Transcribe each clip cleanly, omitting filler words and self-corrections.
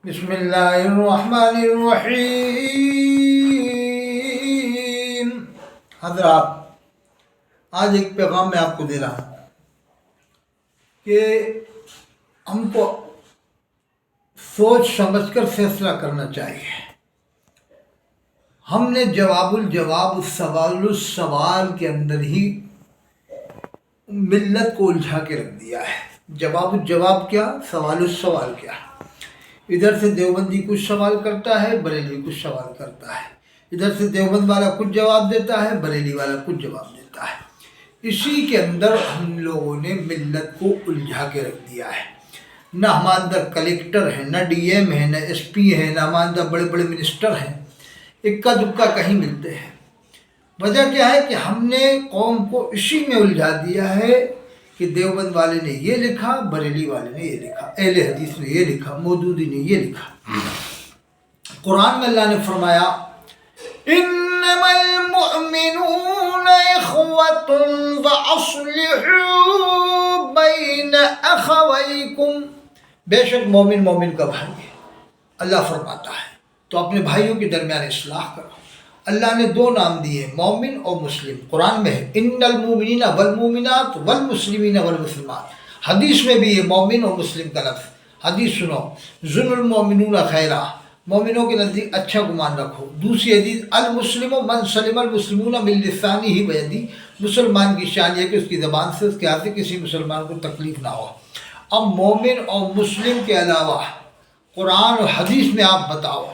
بسم اللہ الرحمن الرحیم۔ حضرات، آج ایک پیغام میں آپ کو دے رہا ہوں کہ ہم کو سوچ سمجھ کر فیصلہ کرنا چاہیے۔ ہم نے جواب السوال کے اندر ہی ملت کو الجھا کے رکھ دیا ہے۔ جواب کیا، سوال السوال کیا۔ ادھر سے دیوبندی کچھ سوال کرتا ہے، بریلوی کچھ سوال کرتا ہے۔ ادھر سے دیوبند والا کچھ جواب دیتا ہے، بریلی والا کچھ جواب دیتا ہے۔ اسی کے اندر ہم لوگوں نے ملت کو الجھا کے رکھ دیا ہے۔ نہ ہمارے اندر کلیکٹر ہیں، نہ ڈی ایم ہے، نہ ایس پی ہے، نہ ہمارے اندر بڑے بڑے منسٹر ہیں، اکا دکا کہیں ملتے ہیں۔ وجہ کیا ہے کہ ہم نے قوم کو اسی میں الجھا دیا ہے کہ دیوبند والے نے یہ لکھا، بریلی والے نے یہ لکھا، اہل حدیث نے یہ لکھا، مودودی نے یہ لکھا۔ قرآن میں اللہ نے فرمایا انما المؤمنون اخوة فاصلحوا بین اخویکم، بے شک مومن کا بھائی ہے۔ اللہ فرماتا ہے تو اپنے بھائیوں کے درمیان اصلاح کرو۔ اللہ نے دو نام دیے، مومن اور مسلم۔ قرآن میں ہے ان المؤمنین والمؤمنات والمسلمین والمسلمات۔ حدیث میں بھی ہے مومن اور مسلم کا لفظ۔ حدیث سنو، ظن المؤمنون خیرا، مومنوں کے نزدیک اچھا گمان رکھو۔ دوسری حدیث المسلم من سلم المسلمون من لسانہ ویدہ، مسلمان کی شان یہ کہ اس کی زبان سے، اس کے ہاتھ سے کسی مسلمان کو تکلیف نہ ہو۔ اب مومن اور مسلم کے علاوہ قرآن اور حدیث میں آپ بتاؤ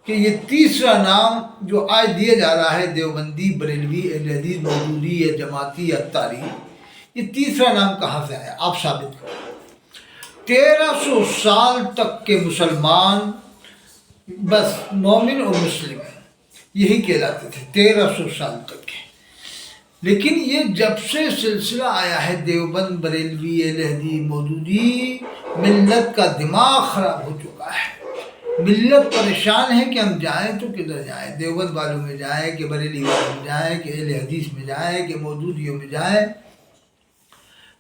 کہ یہ تیسرا نام جو آج دیا جا رہا ہے، دیوبندی، بریلوی، اہل حدیث، مودودی یا جماعتی یا اتاری، یہ تیسرا نام کہاں سے آیا؟ آپ ثابت کرو۔ 1300 سال تک کے مسلمان بس مومن اور مسلم یہی کہلاتے تھے، 1300 سال تک کے۔ لیکن یہ جب سے سلسلہ آیا ہے دیوبند، بریلوی، اہل حدیث، مودودی، ملت کا دماغ خراب ہو چکا ہے۔ ملت پریشان ہے کہ ہم جائیں تو کدھر جائیں، دیوبند والوں میں جائیں کہ بریلی والوں میں جائیں کہ اہل حدیث میں جائیں کہ مودودیوں میں جائیں۔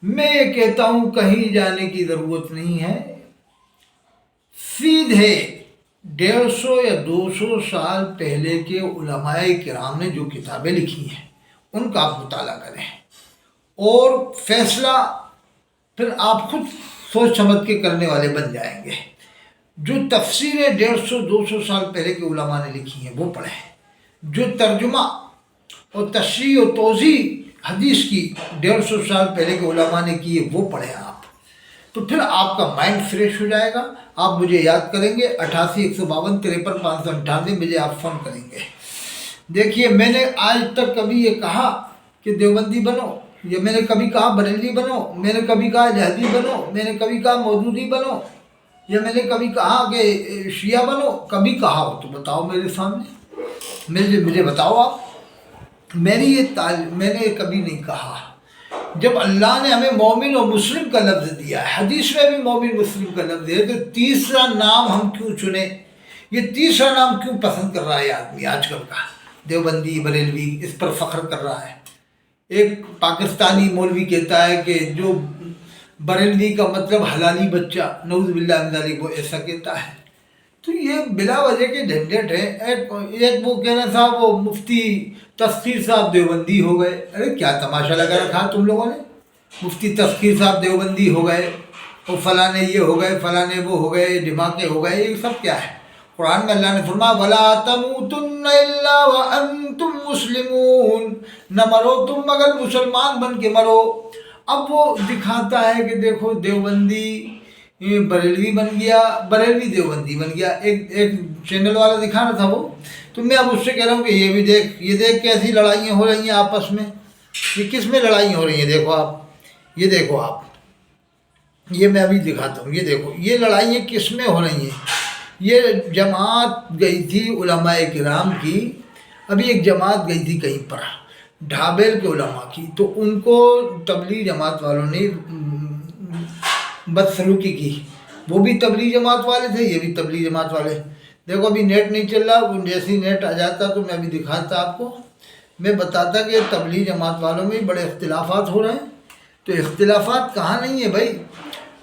میں یہ کہتا ہوں کہیں جانے کی ضرورت نہیں ہے۔ سیدھے 150 یا 200 سال پہلے کے علماء کرام نے جو کتابیں لکھی ہیں ان کا آپ مطالعہ کریں اور فیصلہ پھر آپ خود سوچ سمجھ کے کرنے والے بن جائیں گے۔ جو تفسیریں 150-200 سال پہلے کے علماء نے لکھی ہیں وہ پڑھیں۔ جو ترجمہ اور تشریح و توضیح حدیث کی 150 سال پہلے کے علماء نے کی ہے وہ پڑھیں آپ، تو پھر آپ کا مائنڈ فریش ہو جائے گا۔ آپ مجھے یاد کریں گے 88-152-53-598 مجھے آپ فون کریں گے۔ دیکھیے، میں نے آج تک کبھی یہ کہا کہ دیوبندی بنو، یا میں نے کبھی کہا بریلی بنو، میں نے کبھی کہا جہدی بنو، میں نے کبھی کہا مودودی بنو، یا میں نے کبھی کہا کہ شیعہ بنو؟ کبھی کہا ہو تو بتاؤ میرے سامنے، مجھے بتاؤ آپ۔ میں نے کبھی نہیں کہا۔ جب اللہ نے ہمیں مومن اور مسلم کا لفظ دیا ہے، حدیث میں بھی مومن مسلم کا لفظ ہے، تو تیسرا نام ہم کیوں چنیں؟ یہ تیسرا نام کیوں پسند کر رہا ہے آدمی آج کل کا؟ دیوبندی، بریلوی اس پر فخر کر رہا ہے۔ ایک پاکستانی مولوی کہتا ہے کہ جو بریلوی کا مطلب حلالی بچہ، نعوذ باللہ من ذالک، وہ ایسا کہتا ہے۔ تو یہ بلا وجہ کے جھنجھٹ ہے۔ ایک وہ کہنا صاحب، وہ مفتی تسخیر صاحب دیوبندی ہو گئے۔ ارے کیا تماشا لگا رکھا تم لوگوں نے؟ مفتی تسخیر صاحب دیوبندی ہو گئے، اور فلانے یہ ہو گئے، فلانے وہ ہو گئے، دھماکے ہو گئے، یہ سب کیا ہے؟ قرآن میں اللہ نے فرمایا وَلَا تَمُوتُنَّ إِلَّا وَأَنْتُمْ مُسْلِمُونَ، نہ مرو تم مگر مسلمان بن کے مرو۔ اب وہ دکھاتا ہے کہ دیکھو دیوبندی بریلوی بن گیا، بریلوی دیوبندی بن گیا۔ ایک چینل والا دکھانا تھا وہ، تو میں اب اس سے کہہ رہا ہوں کہ یہ بھی دیکھ، یہ دیکھ کیسی لڑائیاں ہو رہی ہیں آپس میں۔ یہ کس میں لڑائی ہو رہی ہیں؟ دیکھو آپ، یہ دیکھو آپ، یہ میں ابھی دکھاتا ہوں، یہ دیکھو یہ لڑائیاں کس میں ہو رہی ہیں۔ یہ جماعت گئی تھی علماء کرام کی، ابھی ایک جماعت گئی تھی کہیں پر ڈھابیل کے علماء کی، تو ان کو تبلیغ جماعت والوں نے بدسلوکی کی۔ وہ بھی تبلیغ جماعت والے تھے، یہ بھی تبلیغ جماعت والے۔ دیکھو ابھی نیٹ نہیں چل رہا، وہ جیسے ہی نیٹ آ جاتا تو میں ابھی دکھاتا آپ کو، میں بتاتا کہ تبلیغ جماعت والوں میں بڑے اختلافات ہو رہے ہیں۔ تو اختلافات کہاں نہیں ہے بھائی،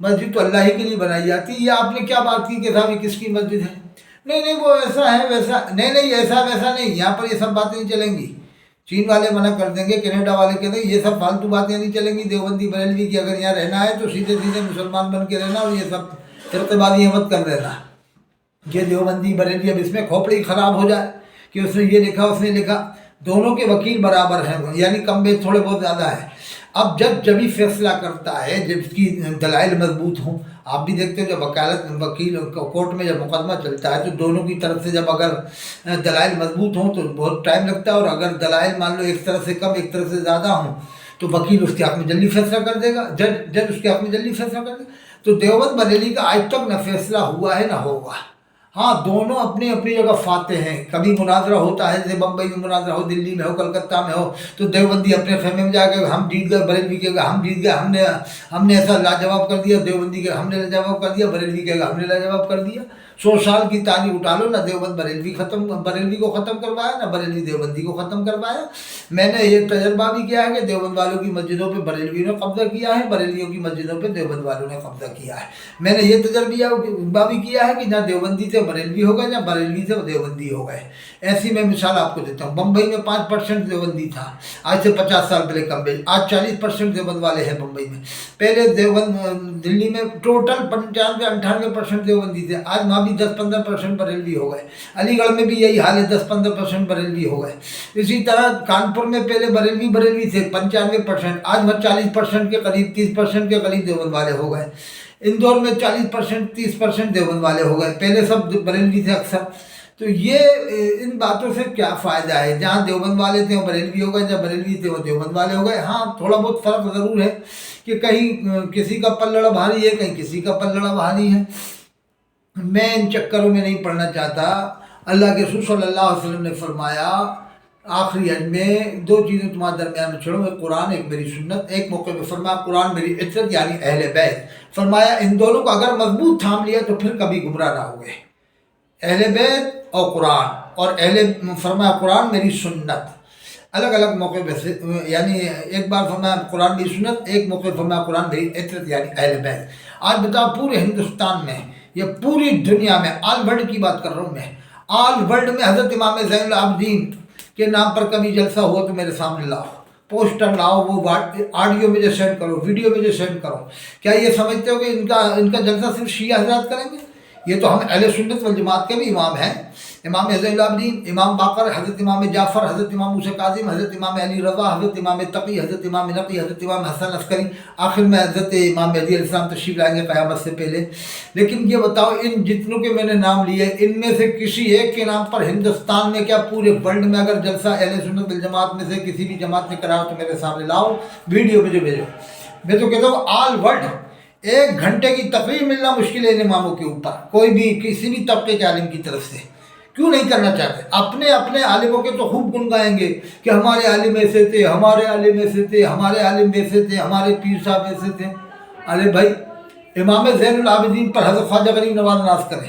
مسجد تو اللہ ہی کے لیے بنائی جاتی ہے. یہ آپ نے کیا بات کی کہ صاحب یہ کس کی مسجد ہے؟ نہیں وہ ایسا ہے ویسا نہیں ایسا ویسا نہیں. یہاں پر یہ سب باتیں نہیں چلیں گی. چین والے منع کر دیں گے, کینیڈا والے کہتے ہیں یہ سب فالتو باتیں نہیں چلیں گی. دیوبندی بریلوی کی اگر یہاں رہنا ہے تو سیدھے مسلمان بن کے رہنا, اور یہ سب فرقے بازی مت کر دینا. یہ دیوبندی بریلوی اب اس میں کھوپڑی خراب ہو جائے کہ اس نے یہ لکھا اس نے لکھا. دونوں کے وکیل برابر ہیں, یعنی کم بیش تھوڑے بہت زیادہ ہیں. اب جب ہی فیصلہ کرتا ہے جب اس کی دلائل مضبوط ہوں. آپ بھی دیکھتے ہیں جب وکیل کورٹ میں جب مقدمہ چلتا ہے تو دونوں کی طرف سے جب اگر دلائل مضبوط ہوں تو بہت ٹائم لگتا ہے, اور اگر دلائل مان لو ایک طرف سے کم ایک طرف سے زیادہ ہوں تو وکیل اس کے حق میں جلدی فیصلہ کر دے گا, جج اس کے حق میں جلدی فیصلہ کر دے گا. تو دیوبند بریلی کا آج تک نہ فیصلہ ہوا ہے نہ ہوگا. ہاں دونوں اپنی اپنی جگہ فاتح ہیں. کبھی مناظرہ ہوتا ہے جیسے بمبئی میں مناظرہ ہو, دلی میں ہو, کلکتہ میں ہو, تو دیوبندی اپنے خیمے میں جا کے ہم جیت گئے, بریلوی کہے گا ہم جیت گئے, ہم نے ایسا لاجواب کر دیا. دیوبندی کہے ہم نے لاجواب کر دیا, بریلوی کہے گا ہم نے لاجواب کر دیا. 100 سال کی تاریخ اٹھا لو, نہ دیوبند بریلوی کو ختم کروایا, نہ بریلوی دیوبندی کو ختم کروایا. میں نے یہ تجربہ بھی کیا ہے کہ دیوبند والوں کی مسجدوں پہ بریلویوں نے قبضہ کیا ہے, بریلویوں کی مسجدوں پہ دیوبند والوں نے قبضہ کیا ہے. میں نے یہ تجربہ بھی کیا ہے کہ نہ دیوبندی سے بریلوی ہو گئے, نہ بریلوی سے دیوبندی ہو گئے. ایسی میں مثال آپ کو دیتا ہوں. بمبئی میں 5% دیوبندی تھا آج سے 50 سال پہلے کم بیش. آج 40% دیوبند والے ہیں بمبئی میں. پہلے دیوبند دلی میں ٹوٹل 95-98% دیوبندی تھے. آج وہاں بھی 10-15% بریلوی ہو گئے. علی گڑھ میں بھی یہی حال ہے, 10-15% بریلوی ہو گئے. اسی طرح کانپور میں پہلے بریلوی تھے 95%, آج وہ 40% کے قریب 30% کے قریب دیوبند والے ہو گئے. اندور میں 40% 30% دیوبند والے ہو گئے. پہلے سب بریلوی تھے اکثر. تو یہ ان باتوں سے کیا فائدہ ہے؟ جہاں دیوبند والے تھے وہ بریلوی ہو گئے, جہاں بریلوی تھے وہ دیوبند والے ہو گئے. ہاں تھوڑا بہت فرق ضرور ہے کہ کہیں کسی کا پلڑا بھاری ہے, کہیں کسی کا پلڑا بھاری ہے. میں ان چکروں میں نہیں پڑنا چاہتا. اللہ کے رسول صلی اللہ علیہ وسلم نے فرمایا آخری حج میں 2 چیزیں تمہارے درمیان میں چھوڑو, ایک قرآن ایک میری سنت. ایک موقع میں فرمایا قرآن میری عترت یعنی اہل بیت. فرمایا ان دونوں کو اگر مضبوط تھام لیا تو پھر کبھی گمراہ نہ ہوگے. اہل بیت اور قرآن, اور فرمایا قرآن میری سنت. الگ الگ موقع پہ, یعنی ایک بار فرمایا قرآن میری سنت, ایک موقع فرمایا قرآن میری عترت یعنی اہل بیت. آج بتاؤ پورے ہندوستان میں یا پوری دنیا میں, آل ورلڈ کی بات کر رہا ہوں میں, آل ورلڈ میں حضرت امام زین العابدین کے نام پر کبھی جلسہ ہوا تو میرے سامنے لاؤ, پوسٹر لاؤ, وہ آڈیو مجھے سینڈ کرو, ویڈیو مجھے سینڈ کرو. کیا یہ سمجھتے ہو کہ ان کا جلسہ صرف شیعہ حضرات کریں گے؟ یہ تو ہم اہل سنت والجماعت کے بھی امام ہیں. امام زین العابدین, امام باقر, حضرت امام جعفر, حضرت امام موسیٰ کاظم, حضرت امام علی رضا, حضرت امام تقی, حضرت امام نقی, حضرت امام حسن عسکری, آخر میں حضرت امام مہدی علیہ السلام تشریف لائیں گے قیامت سے پہلے. لیکن یہ بتاؤ ان جتنوں کے میں نے نام لیے ان میں سے کسی ایک کے نام پر ہندوستان میں کیا پورے ورلڈ میں اگر جلسہ اہل سنت والجماعت میں سے کسی بھی جماعت نے کرا تو میرے سامنے لاؤ, ویڈیو مجھے بھیجو. میں تو کہتا ہوں آل ورلڈ 1 گھنٹے کی تقریر ملنا مشکل ہے ان اماموں کے اوپر, کوئی بھی کسی بھی طبقے کے عالم کی طرف سے. کیوں نہیں کرنا چاہتے؟ اپنے عالموں کے تو خوب گنگائیں گے کہ ہمارے عالم ایسے تھے, ہمارے عالم ایسے تھے, ہمارے عالم ایسے تھے, ہمارے پیر صاحب ایسے تھے. ارے بھائی امام زین العابدین پر حضرت خواجہ غریب نواز ناز کریں,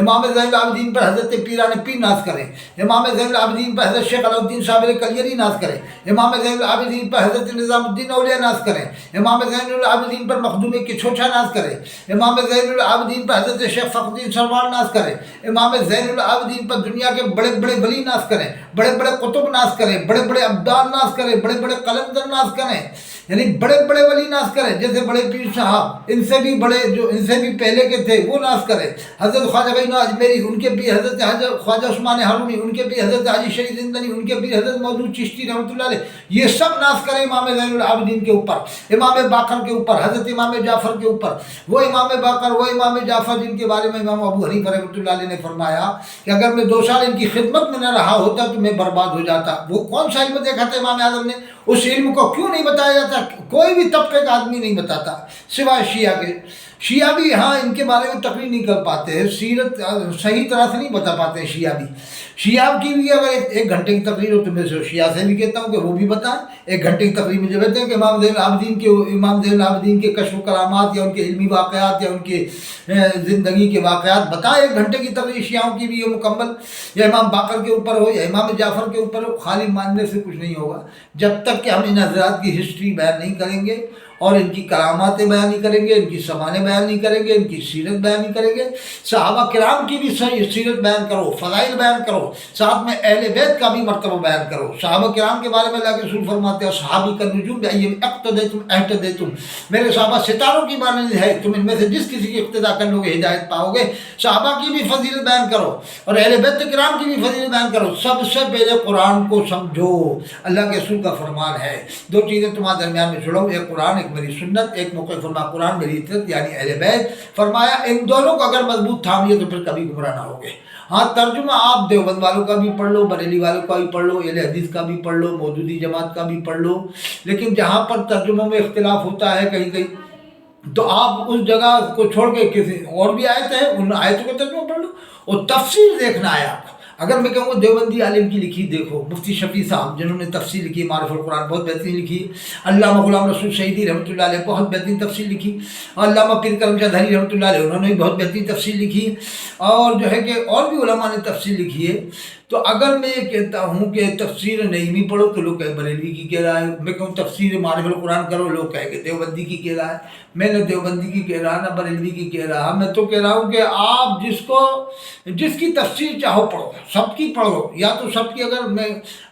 امام زین العابدین پر حضرت پیران پیر ناز کریں, امام زین العابدین پر حضرت شیخ علاؤالدین صابر کلیری ناز کریں, امام زین العابدین پر حضرت نظام الدین اولیاء ناز کریں, امام زین العابدین پر مخدوم کچھوچھا ناز کریں, امام زین العابدین پر حضرت شیخ فخر الدین سروار ناز کریں, امام زین العابدین پر دنیا کے بڑے بڑے ولی ناز کریں, بڑے بڑے قطب ناز کریں, بڑے بڑے ابدال ناز کریں, بڑے بڑے قلندر ناز کریں, یعنی بڑے بڑے ولی ناز کریں. جیسے بڑے پیر صاحب ان سے بھی بڑے جو ان سے بھی پہلے کے تھے وہ ناز کریں. حضرت خواجہ غریب اجمیری, ان کے بھی حضرت خواجہ عثمان ہارونی, ان کے بھی حضرت حاجی شریف زندانی, ان کے بھی حضرت مودود چشتی رحمۃ اللہ علیہ. یہ سب ناز کریں امام زین العابدین کے اوپر, امام باقر کے اوپر, حضرت امام جعفر کے اوپر. وہ امام باقر, وہ امام جعفر جن کے بارے میں امام ابو حنیفہ رحمۃ اللہ علیہ نے فرمایا کہ اگر میں 2 سال ان کی خدمت میں نہ رہا ہوتا تو میں برباد ہو جاتا. وہ کون سا علم دیکھا تھا امام اعظم نے؟ اس علم کو کیوں نہیں بتایا جاتا؟ کوئی بھی طبقے کا آدمی نہیں بتاتا سوائے شیعہ کے. شیعہ بھی ہاں ان کے بارے میں تقریر نہیں کر پاتے, سیرت صحیح طرح سے نہیں بتا پاتے. شیعہ بھی, شیعہ کی بھی اگر 1 گھنٹے کی تقریر ہو تو میں شیعہ سے بھی کہتا ہوں کہ وہ بھی بتائیں. 1 گھنٹے کی تقریر میں جو کہتے ہیں کہ امام زین العابدین کے کشف و کرامات یا ان کے علمی واقعات یا ان کے زندگی کے واقعات بتائیں. 1 گھنٹے کی تقریر شیعوں کی بھی ہو مکمل, یا امام باقر کے اوپر ہو یا امام جعفر کے اوپر ہو. خالی ماننے سے کچھ نہیں ہوگا جب تک کہ ہم ان حضرات کی ہسٹری بیان نہیں کریں گے اور ان کی کراماتیں بیان نہیں کریں گے، ان کی سمانے بیان نہیں کریں گے، ان کی سیرت بیان نہیں کریں گے۔ صحابہ کرام کی بھی صحیح سیرت بیان کرو، فضائل بیان کرو، ساتھ میں اہل بیت کا بھی مرتبہ بیان کرو۔ صحابہ کرام کے بارے میں اللہ کے رسول فرماتے ہیں صحابی کا نجوم بأیہم اقتدیتم اہتدیتم، میرے صحابہ ستاروں کی مانند ہے، تم ان میں سے جس کسی کی اقتدا کر لو گے ہدایت پاؤ گے۔ صحابہ کی بھی فضیلت بیان کرو اور اہل بیت کرام کی بھی فضیلت بیان کرو۔ سب سے پہلے قرآن کو سمجھو، اللہ کے رسول کا فرمان ہے دو چیزیں تمہارے درمیان میں چھوڑو، ایک قرآن ایک میری سنت، ایک موقع فرما قرآن میری اطاعت یعنی اہل بیت۔ فرمایا ان دونوں کو اگر مضبوط تھام لیے تو پھر کبھی گمراہ نہ ہوگے۔ ہاں ترجمہ آپ دیوبند والوں کا بھی پڑھ لو، بریلی والوں کا بھی پڑھ لو، اہل حدیث کا بھی پڑھ لو، مودودی جماعت کا بھی پڑھ لو، لیکن جہاں پر ترجموں میں اختلاف ہوتا ہے کہیں کہیں تو آپ اس جگہ کو چھوڑ کے کسی اور بھی آیت ہے ان آیتوں کا ترجمہ پڑھ لو اور تفسیر دیکھنا ہے آپ کو۔ اگر میں کہوں دیوبندی عالم کی لکھی دیکھو، مفتی شفیع صاحب جنہوں نے تفسیر لکھی معرف القرآن بہت بہترین لکھی، علامہ غلام رسول شہیدی رحمۃ اللہ علیہ بہت بہترین تفسیر لکھی، علامہ پیر کرم چند ہری رحمۃ اللہ علیہ انہوں نے بھی بہت بہترین تفسیر لکھی، اور جو ہے کہ اور بھی علماء نے تفسیر لکھی ہے۔ تو اگر میں یہ کہتا ہوں کہ تفسیر نعیمی پڑھو تو لوگ کہیں بریلوی کی کہہ رہا ہے، میں کہوں تفسیر معرف القرآن کرو لوگ کہیں کہ دیوبندی کی کہہ رہا ہے۔ میں نے دیوبندی کی کہہ رہا نہ بریلوی کی کہہ رہا، میں تو کہہ رہا ہوں کہ آپ جس کی تفسیر چاہو پڑھو، سب کی پڑھو، یا تو سب کی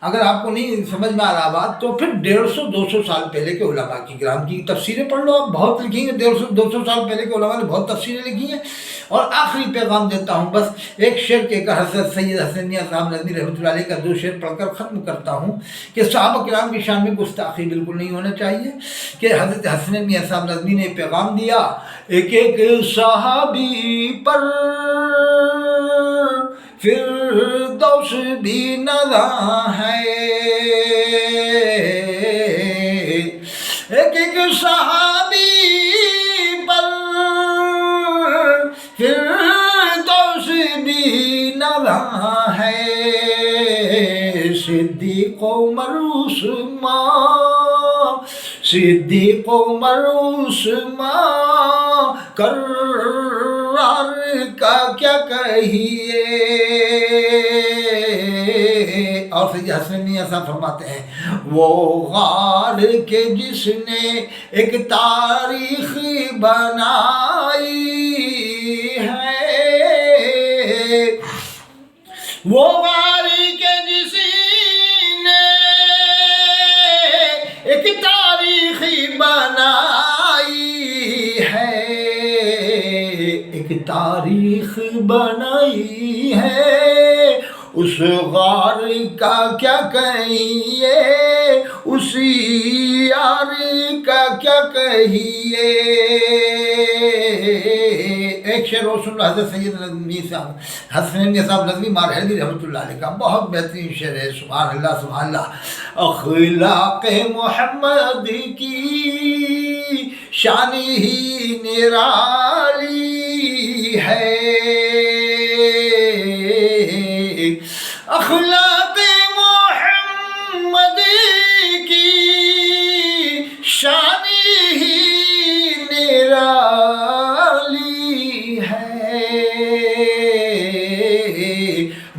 اگر آپ کو نہیں سمجھ میں آ رہا بات تو پھر 150-200 سال پہلے کے علماء کی کرام کی تفسیریں پڑھ لو، آپ بہت لکھی ہیں، 150-200 سال پہلے کے علماء نے بہت تفسیریں لکھی ہیں۔ اور آخری پیغام دیتا ہوں، بس ایک شعر کے حضرت سید حسن میاں صاحب نظوی رحمۃ اللہ علیہ کا 2 شعر پڑھ کر ختم کرتا ہوں کہ صحابہ کرام کی شان میں گستاخی بالکل نہیں ہونا چاہیے، کہ حضرت حسن میاں صاحب نظوی نے پیغام دیا ایک ایک صحابی پر فردوس بھی نظر ہے، ایک ایک صحابی پر فردوس بھی نظر ہے، صدیق عمر عثمان، صدیق عمر عثمان کرار کا کیا کہیے۔ اور سید حسن میاں صاحب فرماتے ہیں وہ غار کے جس نے ایک تاریخ بنائی ہے، وہ غار کے جس نے ایک تاریخ بنائی ہے، ایک تاریخ بنائی ہے، اس غار کا کیا کہیے، اسی یار کا کیا کہیے۔ ایک شعر اور سن حضرت سید حسن میاں صاحب نظوی مارحلی رحمۃ اللہ علیہ کا بہت بہترین شعر ہے، سبحان اللہ سبحان اللہ۔ اخلاق محمد کی شان ہی نرالی ہے، اخلاق محمد کی شان ہی نرالی ہے،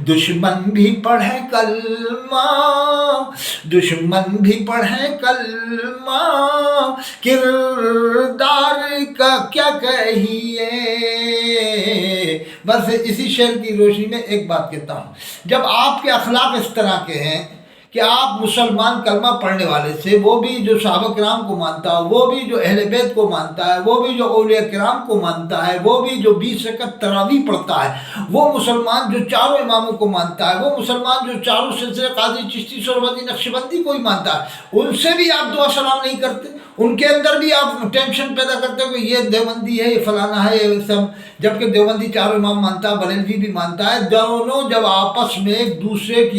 دشمن بھی پڑھے کلمہ، دشمن بھی پڑھے کلمہ، کردار کا کیا کہیے۔ بس اسی شعر کی روشنی میں ایک بات کہتا ہوں، جب آپ کے اخلاق اس طرح کے ہیں کہ آپ مسلمان کلمہ پڑھنے والے سے، وہ بھی جو صحابہ کرام کو مانتا ہے، وہ بھی جو اہل بیت کو مانتا ہے، وہ بھی جو اولیاء کرام کو مانتا ہے، وہ بھی جو 20 رکعت تراویح پڑھتا ہے، وہ مسلمان جو چاروں اماموں کو مانتا ہے، وہ مسلمان جو چاروں سلسلے قادری چشتی سہروردی نقشبندی کو ہی مانتا ہے، ان سے بھی آپ دعا سلام نہیں کرتے، ان کے اندر بھی آپ ٹینشن پیدا کرتے ہو کہ یہ دیوبندی ہے، یہ فلانا ہے، یہ سب، جبکہ دیوبندی چاروں امام مانتا ہے، بریلوی بھی مانتا ہے۔ دونوں جب آپس میں ایک دوسرے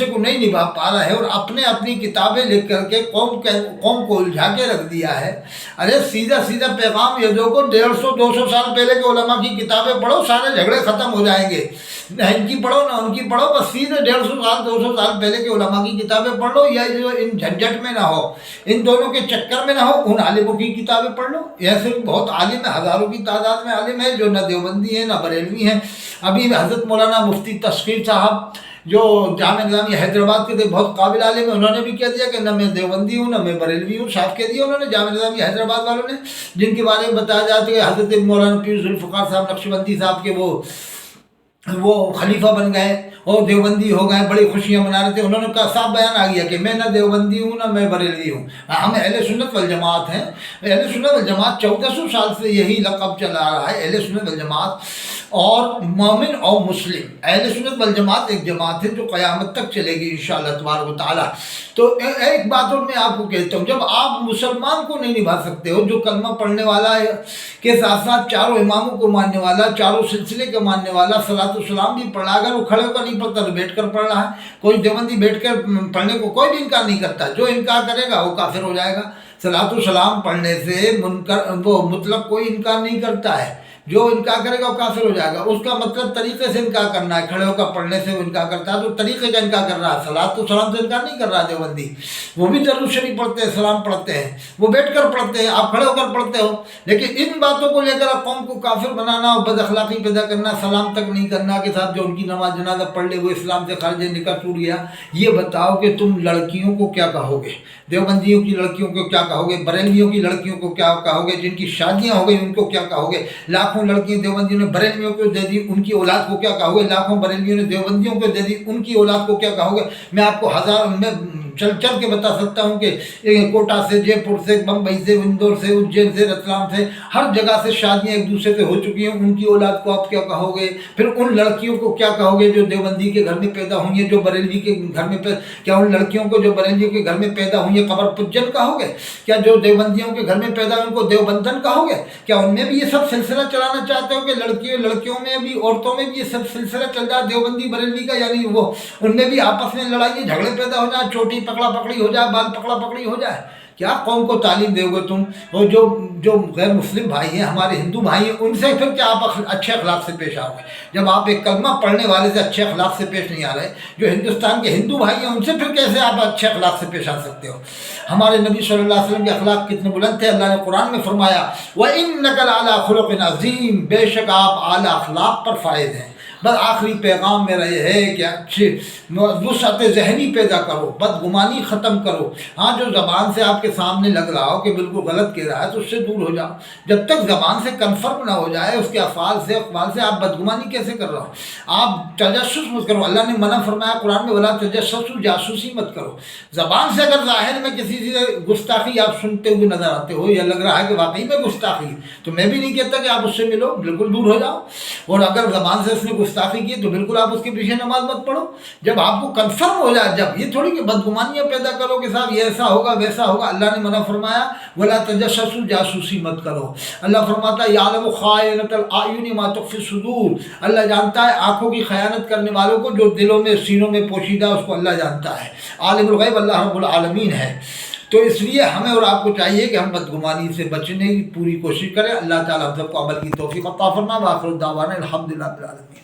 کو نہیں نبھا پا رہا ہے اور اپنی کتابیں لکھ کر کے قوم کو الجھا کے رکھ دیا ہے، ارے سیدھا پیغام یہ دو کو 150-200 سال پہلے کے علماء کی کتابیں پڑھو، سارے جھگڑے ختم ہو جائیں گے، نہ ان کی پڑھو نہ ان کی پڑھو، بس سیدھے 150-200 سال پہلے کے علماء کی کتابیں پڑھ لو، یا جو ان جھنجھٹ میں نہ ہو، ان دونوں کے چکر میں نہ ہو، ان عالموں کی کتابیں پڑھ لو۔ ایسے بہت عالم ہے، ہزاروں کی تعداد میں عالم ہے جو نہ دیوبندی ہیں نہ بریلوی ہیں۔ ابھی حضرت مولانا مفتی تسخیر صاحب جو جامعہ نظامیہ حیدرآباد کے تھے، بہت قابل عالم ہیں، انہوں نے بھی کہہ دیا کہ نہ میں دیوبندی ہوں نہ میں بریلوی ہوں، صاف کہہ دیا انہوں نے جامعہ نظامیہ حیدرآباد والوں نے، جن کے بارے میں بتایا جاتا ہے کہ حضرت مولانا پیر ذوالفقار صاحب نقشبندی صاحب کے وہ خلیفہ بن گئے اور دیوبندی ہو گئے، بڑی خوشیاں منا رہے تھے۔ انہوں نے کہا صاف بیان آ گیا کہ میں نہ دیوبندی ہوں نہ میں بریلوی ہوں، ہم اہل سنت والجماعت ہیں۔ اہل سنت والجماعت 1400 سال سے یہی لقب چلا رہا ہے، اہل سنت والجماعت اور مومن اور مسلم۔ اہل سنت والجماعت ایک جماعت ہے جو قیامت تک چلے گی انشاءاللہ تبارک و تعالیٰ۔ تو ایک بات اور میں آپ کو کہتا ہوں، جب آپ مسلمان کو نہیں نبھا سکتے ہو جو کلمہ پڑھنے والا ہے کے ساتھ ساتھ چاروں اماموں کو ماننے والا، چاروں سلسلے کا ماننے والا، صلاۃ السلام بھی پڑھ رہا، اگر وہ کھڑے ہو کر نہیں پڑھتا تو بیٹھ کر پڑھ رہا ہے، کوئی دیوبندی بیٹھ کر پڑھنے کو کوئی بھی انکار نہیں کرتا، جو انکار کرے گا وہ کافر ہو جائے گا۔ صلاۃ السلام پڑھنے سے وہ مطلق کوئی انکار نہیں کرتا ہے، جو انکار کرے گا وہ کافر ہو جائے گا۔ اس کا مطلب طریقے سے انکار کرنا ہے، کھڑے ہو کر پڑھنے سے وہ انکار کرتا ہے تو طریقے کا انکار کر رہا ہے۔ صلاۃ السلام سے انکار نہیں کر رہا دیوبندی، وہ بھی درود شریف پڑھتے ہیں، سلام پڑھتے ہیں، وہ بیٹھ کر پڑھتے ہیں، آپ کھڑے ہو کر پڑھتے ہو۔ لیکن ان باتوں کو لے کر آپ قوم کو کافر بنانا اور بد اخلاقی پیدا کرنا، سلام تک نہیں کرنا کے ساتھ جو ان کی نماز جنازہ پڑھ لے وہ اسلام سے خارج ہے، نکاح ٹوٹ گیا، یہ بتاؤ کہ تم لڑکیوں کو کیا کہو گے؟ دیوبندیوں کی لڑکیوں کو کیا کہو گے؟ بریلویوں کی لڑکیوں کو کیا کہو گے؟ جن کی شادیاں ہو گئی ان کو کیا کہو گے؟ لاکھوں لڑکیاں دیوبندیوں نے بریلویوں کو دے دی، ان کی اولاد کو کیا کہو گے؟ لاکھوں بریلویوں نے دیوبندیوں کو دے دی، ان کی اولاد کو کیا کہو گے؟ میں آپ کو میں چل کے بتا سکتا ہوں کہ کوٹا سے، جے پور سے، بمبئی سے، اندور سے، اجین سے، رتلام سے، ہر جگہ سے شادیاں ایک دوسرے سے ہو چکی ہیں، ان کی اولاد کو آپ کیا کہو گے؟ پھر ان لڑکیوں کو کیا کہو گے جو دیوبندی کے گھر میں پیدا ہوئی ہیں، جو بریلوی کے گھر میں کیا ان لڑکیوں کو جو بریلوی کے گھر میں پیدا ہوئی ہیں قبر پجن کہو گے؟ کیا جو دیوبندیوں کے گھر میں پیدا ہوئی ان کو دیوبندن کہو گے؟ کیا ان میں بھی یہ سب سلسلہ چلانا چاہتے ہو کہ لڑکیوں میں بھی، عورتوں میں بھی یہ سب سلسلہ چل رہا ہے دیوبندی بریلوی کا؟ یعنی وہ ان میں بھی آپس میں لڑائی جھگڑے پیدا ہو جائے، چھوٹی پکڑا پکڑی ہو جائے، بال پکڑا پکڑی ہو جائے؟ کیا قوم کو تعلیم دے گے تم؟ اور جو غیر مسلم بھائی ہیں، ہمارے ہندو بھائی ہیں، ان سے پھر کیا آپ اچھے اخلاق سے پیش آؤ گے؟ جب آپ ایک کلمہ پڑھنے والے سے اچھے اخلاق سے پیش نہیں آ رہے، جو ہندوستان کے ہندو بھائی ہیں ان سے پھر کیسے آپ اچھے اخلاق سے پیش آ سکتے ہو؟ ہمارے نبی صلی اللہ علیہ وسلم کے اخلاق کتنے بلند تھے، اللہ نے قرآن میں فرمایا وَإِنَّكَ لَعَلَىٰ خُلُقٍ عَظِيمٍ، بے شک آپ اعلیٰ اخلاق پر فائز ہیں۔ بس آخری پیغام میرا یہ ہے کہ اچھے وسعت ذہنی پیدا کرو، بدگمانی ختم کرو۔ ہاں جو زبان سے آپ کے سامنے لگ رہا ہو کہ بالکل غلط کہہ رہا ہے تو اس سے دور ہو جاؤ۔ جب تک زبان سے کنفرم نہ ہو جائے، اس کے افعال سے، اقوال سے آپ بدگمانی کیسے کر رہا ہو؟ آپ تجسس مت کرو، اللہ نے منع فرمایا قرآن میں ولا تجسسوا، جاسوسی مت کرو۔ زبان سے اگر ظاہر میں کسی سے گستاخی آپ سنتے ہوئے نظر آتے ہو یا لگ رہا ہے کہ واقعی میں گستاخی ہے، تو میں بھی نہیں کہتا کہ آپ اس سے ملو، بالکل دور ہو جاؤ۔ اور اگر زبان سے اس نے گستاخی کی تو بالکل آپ اس کے پیچھے نماز مت پڑھو۔ جب آپ کو کنفرم ہو جائے، جب یہ تھوڑی کہ بدگمانیاں پیدا کرو کہ صاحب یہ ایسا ہوگا ویسا ہوگا، اللہ نے منع فرمایا ولا تجسسوا، جاسوسی مت کرو۔ اللہ فرماتا ہے یعلم خائنۃ الاعین ما تخفی الصدور، اللہ جانتا ہے آنکھوں کی خیانت کرنے والوں کو، جو دلوں میں سینوں میں پوشیدہ، اس کو اللہ جانتا ہے۔ عالم الغیب اللہ رب العالمین ہے۔ تو اس لیے ہمیں اور آپ کو چاہیے کہ ہم بدگمانی سے بچنے کی پوری کوشش کریں۔ اللہ تعالیٰ ہم سب کو عمل کی توفیق عطا فرمائے۔ وآخر دعوانا الحمدللہ رب العالمین۔